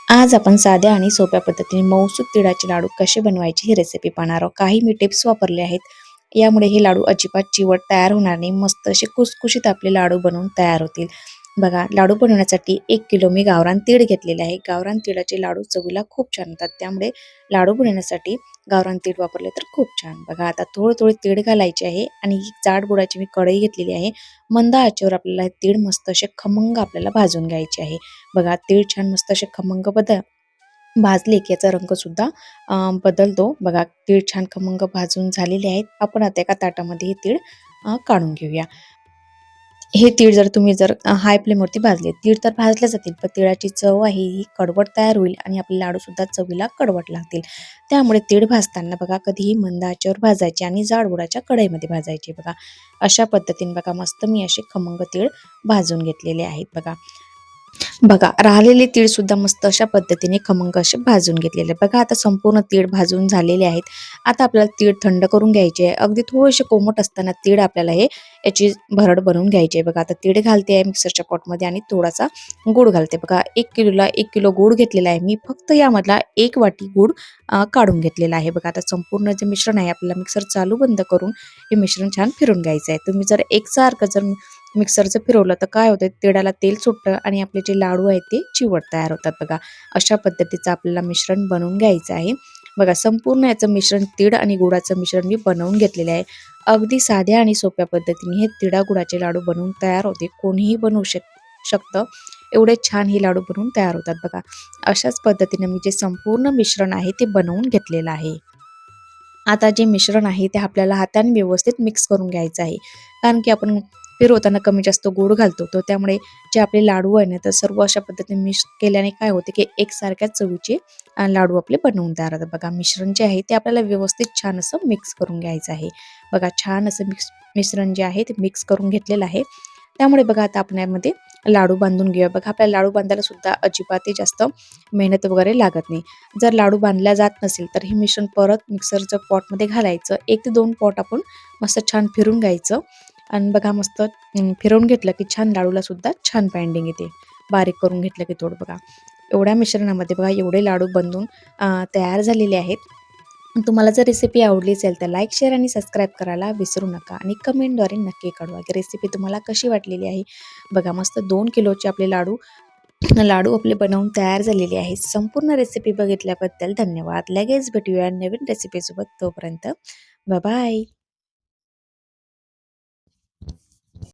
आज आपण साध्या आणि सोप्या पद्धतीने मऊसूत तिळाचे लाडू कसे बनवायचे ही रेसिपी पाहणार आहोत. काही मी टिप्स वापरले आहेत. यामुळे हे लाडू अजिबात चिवट तयार होणार नाही. मस्त असे कुसकुशीत आपले लाडू बनवून तयार होतील. बघा, लाडू बनवण्यासाठी 1 किलो मी गावरान तीळ घेतलेले आहे. गावरान तिळाचे लाडू चवीला खूप छान होतात. त्यामुळे लाडू बनवण्यासाठी गावरान तीळ वापरले तर खूप छान. बघा, आता थोडे तीळ घालायचे आहे आणि ही जाड बुडाची मी कढई घेतलेली आहे. मंद आचेवर आपल्याला तीळ मस्त असे खमंग आपल्याला भाजून घ्यायचे आहे. बघा, तीळ छान मस्त असे खमंग भाजले की याचा रंग सुद्धा बदलतो. बघा, तीळ छान खमंग भाजून झालेले आहेत. आपण आता एका ताटामध्ये हे तीळ काढून घेऊया. हे तीळ जर तुम्ही हाय फ्लेमवरती भाजले, तीळ तर भाजले जातील, पण तिळाची चव आहे ही कडवट तयार होईल आणि आपले लाडू सुद्धा चवीला कडवट लागतील. त्यामुळे तीळ भाजताना बघा कधीही मंद आचेवर भाजायचे आणि जाड बुडाच्या कढईमध्ये भाजायचे. बघा, अशा पद्धतीने बघा मस्त मी असे खमंग तीळ भाजून घेतलेले आहेत. बघा, राहिलेले तीळ सुद्धा मस्त अशा पद्धतीने खमंग असे भाजून घेतलेले. बघा, आता संपूर्ण तीळ भाजून झालेले आहेत. आता आपल्याला तीळ थंड करून घ्यायचे आहे. अगदी थोडेसे कोमट असताना तीळ आपल्याला याची भरड बनवून घ्यायची आहे. बघा, आता तीळ घालते आहे मिक्सरच्या पॉटमध्ये आणि थोडासा गूळ घालते. बघा, 1 किलो गूळ घेतलेला आहे मी. फक्त यामधला 1 वाटी गूळ काढून घेतलेला आहे. बघा, आता संपूर्ण जे मिश्रण आहे आपल्याला मिक्सर चालू बंद करून हे मिश्रण छान फिरून घ्यायचं आहे. तुम्ही जर एकसारखं मिक्सरचं फिरवलं तर काय होतं, तिळाला तेल सुटतं आणि आपले जे लाडू आहेत ते चिवट तयार होतात. बघा, अशा पद्धतीचं आपल्याला मिश्रण बनवून घ्यायचं आहे. बघा, संपूर्ण याचं मिश्रण तीळ आणि गुळाचं मिश्रण मी बनवून घेतलेले आहे. अगदी साध्या आणि सोप्या पद्धतीने हे तिळा गुळाचे लाडू बनवून तयार होते. कोणीही बनवू शकतं. एवढे छान हे लाडू बनवून तयार होतात. बघा, अशाच पद्धतीने मी जे संपूर्ण मिश्रण आहे ते बनवून घेतलेलं आहे. आता जे मिश्रण आहे ते आपल्याला हाताने व्यवस्थित मिक्स करून घ्यायचं आहे. कारण की आपण फिरवताना कमी जास्त गूळ घालतो, तर त्यामुळे जे आपले लाडू आहे ना, तर सर्व अशा पद्धतीने मिक्स केल्याने काय होते की एकसारख्या चवीचे लाडू आपले बनवून तयार होतात. बघा, मिश्रण जे आहे ते आपल्याला व्यवस्थित छान असं मिक्स करून घ्यायचं आहे. बघा, छान असं मिश्रण जे आहे ते मिक्स करून घेतलेलं आहे. त्यामुळे बघा, आता आपण यामध्ये लाडू बांधून घेऊया. बघा, आपल्याला लाडू बांधायला सुद्धा अजिबातही जास्त मेहनत वगैरे लागत नाही. जर लाडू बांधला जात नसेल तर हे मिश्रण परत मिक्सरच्या पॉटमध्ये घालायचं. 1 ते 2 पॉट आपण मस्त छान फिरून घ्यायचं आणि बघा मस्त फिरवून घेतलं की छान लाडूला सुद्धा छान बाइंडिंग येते. बारीक करून घेतलं की थोडं बघा. एवढ्या मिश्रणामध्ये बघा एवढे लाडू बनवून तयार झालेले आहेत. तुम्हाला जर रेसिपी आवडली असेल तर लाईक, शेअर आणि सबस्क्राईब करायला विसरू नका आणि कमेंटद्वारे नक्की कळवा की रेसिपी तुम्हाला कशी वाटलेली आहे. बघा, मस्त 2 किलोचे आपले लाडू लाडू आपले बनवून तयार झालेले आहेत. संपूर्ण रेसिपी बघितल्याबद्दल धन्यवाद. लगेच भेटूया नवीन रेसिपीसोबत. तोपर्यंत बाय बाय.